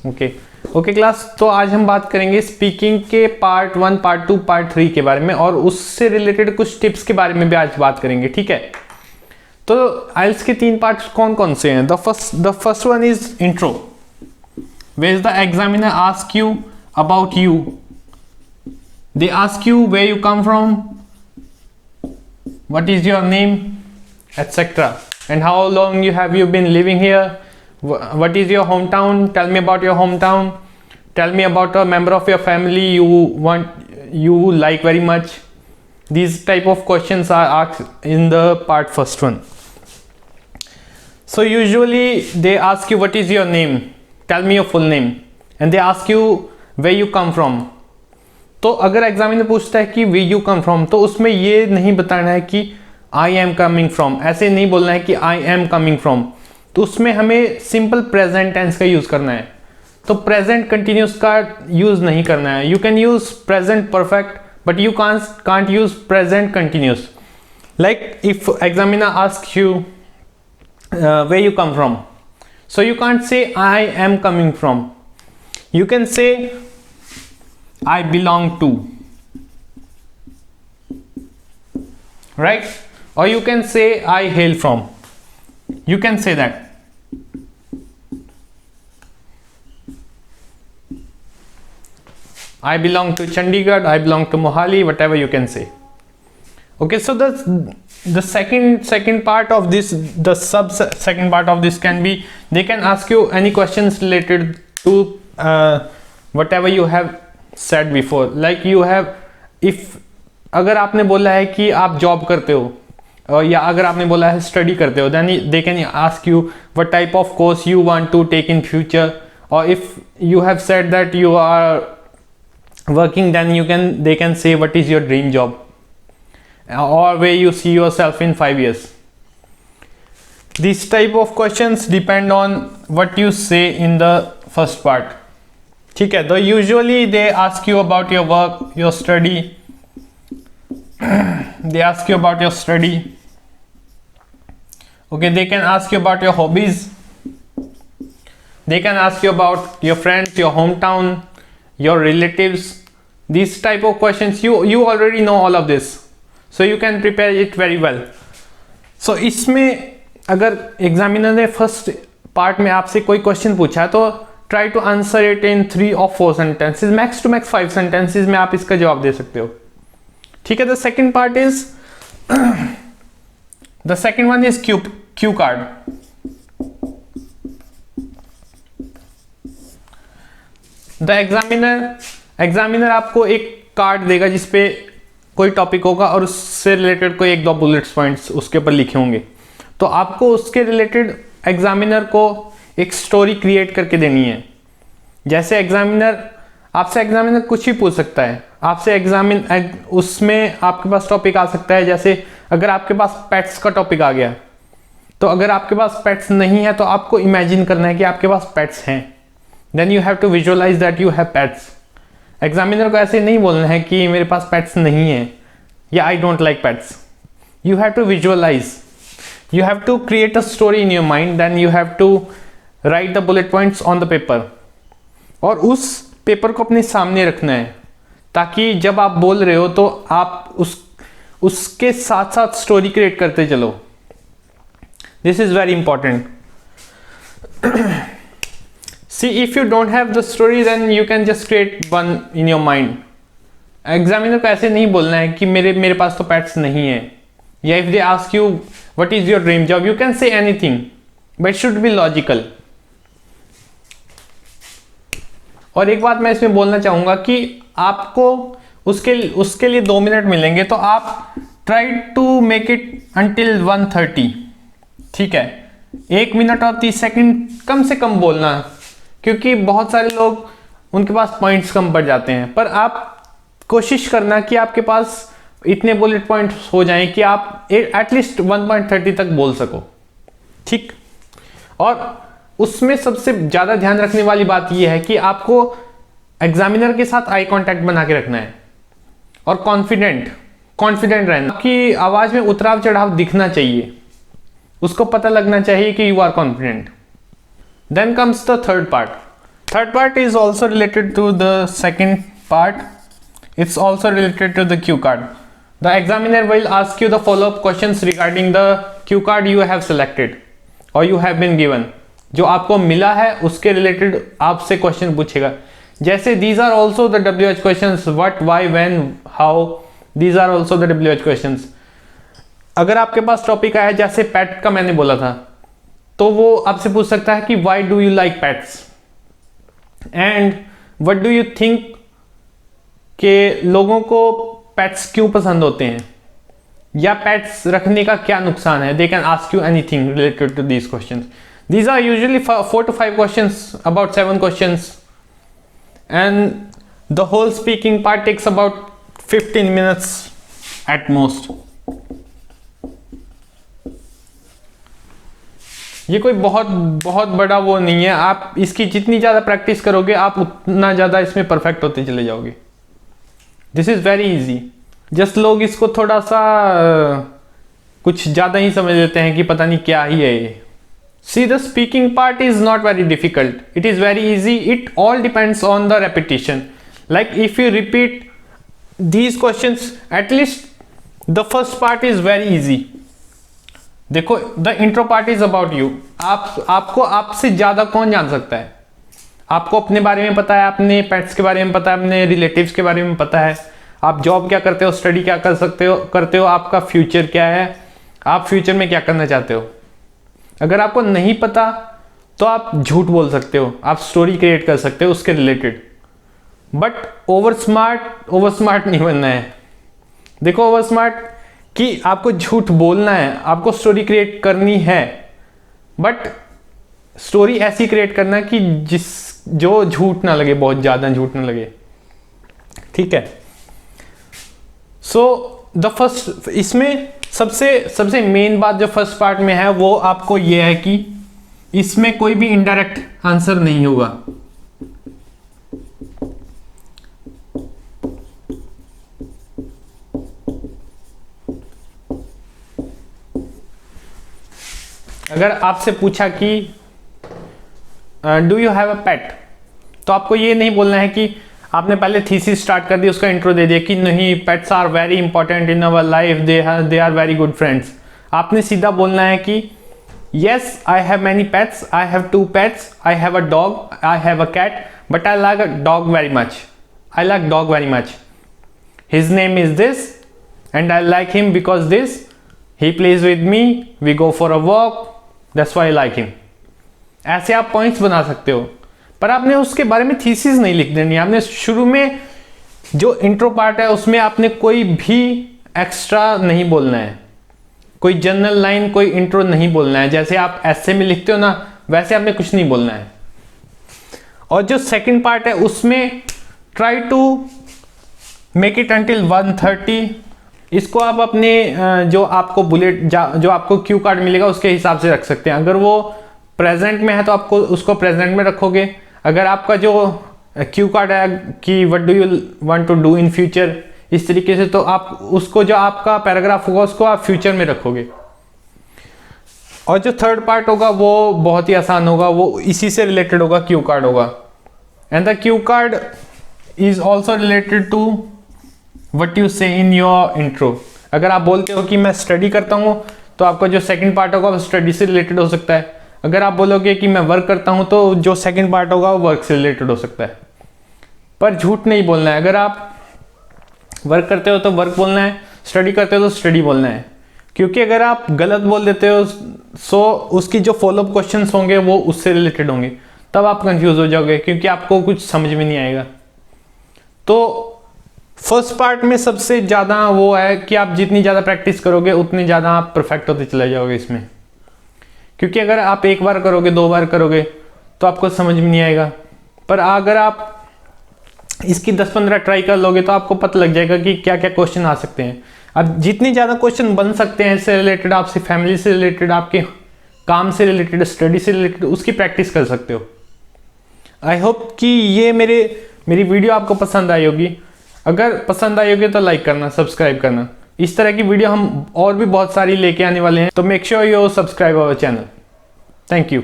Okay okay class, तो आज हम बात करेंगे स्पीकिंग के पार्ट 1, पार्ट 2, पार्ट 3 के बारे में, और उससे रिलेटेड कुछ टिप्स के बारे में भी आज बात करेंगे, ठीक है। तो आइल्स के 3 पार्ट्स कौन कौन से हैं? The first one is intro, where the examiner ask you about you, they ask you where you come from, what is your name, etc. and how long you been living here, what is your hometown, tell me about your hometown, tell me about a member of your family you like very much. These type of questions are asked in the part first one. So usually they ask you what is your name, tell me your full name, and they ask you where you come from. तो अगर examiner पूछता है कि where you come from, तो उसमें ये नहीं बताना है कि I am coming from, ऐसे नहीं बोलना है कि I am coming from, तो उसमें हमें सिंपल प्रेजेंट टेंस का यूज करना है। तो प्रेजेंट कंटिन्यूस का यूज नहीं करना है। You can use present perfect but you can't use present continuous. Like if examiner ask you where you come from, so you can't say I am coming from, you can say I belong to, right? Or you can say I hail from, you can say that. I belong to Chandigarh, I belong to Mohali, whatever you can say. Okay, so the second part of this, the second part of this can be, they can ask you any questions related to whatever you have said before. Like you have, if अगर आपने बोला है कि आप job करते हो, या अगर आपने बोला है स्टडी करते हो, then they can ask you what type of course you want to take in future, or if you have said that you are working, then they can say what is your dream job, or where you see yourself in 5 years. These type of questions depend on what you say in the first part, ठीक है। तो usually they ask you about your work, your study, they ask you about your study. Okay, they can ask you about your hobbies, they can ask you about your friends, your hometown, your relatives. These type of questions, you already know all of this, so you can prepare it very well. So इसमें अगर examiner ने first part में आपसे कोई question पूछा है, तो try to answer it in 3 or 4 sentences, max to max 5 sentences में आप इसका जवाब दे सकते हो, ठीक है। The second part is, the second one is Q card. The examiner आपको एक कार्ड देगा जिसपे कोई टॉपिक होगा और उससे रिलेटेड कोई 1-2 बुलेट्स पॉइंट्स उसके ऊपर लिखे होंगे। तो आपको उसके रिलेटेड एग्जामिनर को एक स्टोरी क्रिएट करके देनी है। जैसे आपसे एग्जामिनर कुछ भी पूछ सकता है, उसमें आपके पास टॉपिक आ सकता है, जैसे अगर आपके पास पेट्स का टॉपिक आ गया, तो अगर आपके पास पेट्स नहीं है तो आपको इमेजिन करना है कि आपके पास पेट्स हैं, then you have to visualise that you have pets. Examiner को ऐसे नहीं बोलना है कि मेरे पास पेट्स नहीं है या I don't like pets. You have to visualise, you have to create a story in your mind, then you have to write the bullet points on the paper, और उस पेपर को अपने सामने रखना है, ताकि जब आप बोल रहे हो तो आप उसके साथ साथ स्टोरी क्रिएट करते चलो। This is very important. See if you don't have the story, then you can just create one in your mind. Examiner को ऐसे नहीं बोलना है कि मेरे पास तो पेट्स नहीं है, या if they ask you what is your dream job, you can say anything, but it should be logical. और एक बात मैं इसमें बोलना चाहूंगा कि आपको उसके लिए 2 मिनट मिलेंगे, तो आप try to make it until 1:30, ठीक है। 1 मिनट और 30 सेकंड कम से कम बोलना, क्योंकि बहुत सारे लोग उनके पास पॉइंट्स कम पड़ जाते हैं, पर आप कोशिश करना कि आपके पास इतने बुलेट पॉइंट्स हो जाएं कि आप एटलीस्ट 1:30 तक बोल सको, ठीक। और उसमें सबसे ज़्यादा ध्यान रखने वाली बात यह है कि आपको एग्जामिनर के साथ आई कांटेक्ट बना के रखना है, और कॉन्फिडेंट रहना। आपकी आवाज़ में उतराव चढ़ाव दिखना चाहिए, उसको पता लगना चाहिए कि you are confident. Then comes the third part. Third part is also related to the second part. It's also related to the cue card. The examiner will ask you the follow-up questions regarding the cue card you have selected or you have been given. जो आपको मिला है उसके related आपसे question पूछेगा. जैसे these are also the WH questions, what, why, when, how. These are also the WH questions. अगर आपके पास टॉपिक आया जैसे पेट का मैंने बोला था, तो वो आपसे पूछ सकता है कि why do you like pets and what do you think कि लोगों को पेट्स क्यों पसंद होते हैं या पेट्स रखने का क्या नुकसान है. They can ask you anything related to these questions. These are usually 4 to 5 questions, about 7 questions, and the whole speaking part takes about 15 minutes at most. ये कोई बहुत बहुत बड़ा वो नहीं है. आप इसकी जितनी ज़्यादा प्रैक्टिस करोगे आप उतना ज़्यादा इसमें परफेक्ट होते चले जाओगे. This is very easy. Just लोग इसको थोड़ा सा कुछ ज़्यादा ही समझ लेते हैं कि पता नहीं क्या ही है ये. See the speaking part is not very difficult. It is very easy. It all depends on the repetition. Like if you repeat these questions at least the first part is very easy. देखो the intro part is about you. आपको आपसे ज़्यादा कौन जान सकता है. आपको अपने बारे में पता है, अपने पेट्स के बारे में पता है, अपने रिलेटिव्स के बारे में पता है, आप जॉब क्या करते हो, स्टडी क्या करते हो, आपका फ्यूचर क्या है, आप फ्यूचर में क्या करना चाहते हो. अगर आपको नहीं पता तो आप झूठ बोल सकते हो, आप स्टोरी क्रिएट कर सकते हो उसके रिलेटेड. बट ओवर स्मार्ट नहीं बनना है. देखो ओवर स्मार्ट कि आपको झूठ बोलना है, आपको स्टोरी क्रिएट करनी है, बट स्टोरी ऐसी क्रिएट करना कि जो झूठ ना लगे, बहुत ज़्यादा झूठ ना लगे. ठीक है. सो द फर्स्ट, इसमें सबसे मेन बात जो फर्स्ट पार्ट में है वो आपको ये है कि इसमें कोई भी इनडायरेक्ट आंसर नहीं होगा. अगर आपसे पूछा कि डू यू हैव अ पेट, तो आपको ये नहीं बोलना है कि आपने पहले थीसिस स्टार्ट कर दी, उसका इंट्रो दे दिया कि नहीं pets are very important in our life, they are very good friends. आपने सीधा बोलना है कि yes I have many pets, I have 2 pets, I have a dog, I have a cat, but I like a dog very much. I like dog very much. His name is this and I like him because this. He plays with me, we go for a walk, that's why I like him. ऐसे आप points बना सकते हो, पर आपने उसके बारे में थीसिस नहीं लिख देनी. आपने शुरू में जो इंट्रो पार्ट है उसमें आपने कोई भी एक्स्ट्रा नहीं बोलना है, कोई जनरल लाइन, कोई इंट्रो नहीं बोलना है. जैसे आप ऐसे में लिखते हो ना, वैसे आपने कुछ नहीं बोलना है. और जो सेकंड पार्ट है उसमें try to make it until 1:30. इसको आप अपने जो आपको जो आपको क्यू कार्ड मिलेगा उसके हिसाब से रख सकते हैं. अगर वो प्रेजेंट में है तो आपको उसको प्रेजेंट में रखोगे. अगर आपका जो क्यू कार्ड है कि what do you want to do in future, इस तरीके से, तो आप उसको जो आपका पैराग्राफ होगा उसको आप फ्यूचर में रखोगे. और जो थर्ड पार्ट होगा वो बहुत ही आसान होगा, वो इसी से रिलेटेड होगा, क्यू कार्ड होगा. And the cue card is also related to what you say in your intro. अगर आप बोलते हो कि मैं स्टडी करता हूँ तो आपका जो सेकंड पार्ट होगा वो स्टडी से रिलेटेड हो सकता है. अगर आप बोलोगे कि मैं वर्क करता हूँ तो जो सेकंड पार्ट होगा वो वर्क से रिलेटेड हो सकता है. पर झूठ नहीं बोलना है. अगर आप वर्क करते हो तो वर्क बोलना है, स्टडी करते हो तो स्टडी बोलना है. क्योंकि अगर आप गलत बोल देते हो सो उसकी जो फॉलोअप क्वेश्चंस होंगे वो उससे रिलेटेड होंगे, तब आप कंफ्यूज हो जाओगे क्योंकि आपको कुछ समझ में नहीं आएगा. तो फर्स्ट पार्ट में सबसे ज़्यादा वो है कि आप जितनी ज़्यादा प्रैक्टिस करोगे उतनी ज़्यादा आप परफेक्ट होते चले जाओगे इसमें. क्योंकि अगर आप एक बार करोगे, 2 बार करोगे तो आपको समझ में नहीं आएगा. पर अगर आप इसकी 10-15 ट्राई कर लोगे तो आपको पता लग जाएगा कि क्या क्या क्वेश्चन आ सकते हैं. अब जितनी ज़्यादा क्वेश्चन बन सकते हैं इससे रिलेटेड, आपसे फैमिली से रिलेटेड, आपके काम से रिलेटेड, स्टडी से रिलेटेड, उसकी प्रैक्टिस कर सकते हो. आई होप कि ये मेरी वीडियो आपको पसंद आई होगी. अगर पसंद आई होगी तो लाइक करना, सब्सक्राइब करना. इस तरह की वीडियो हम और भी बहुत सारी लेके आने वाले हैं, तो make sure you subscribe our channel. Thank you.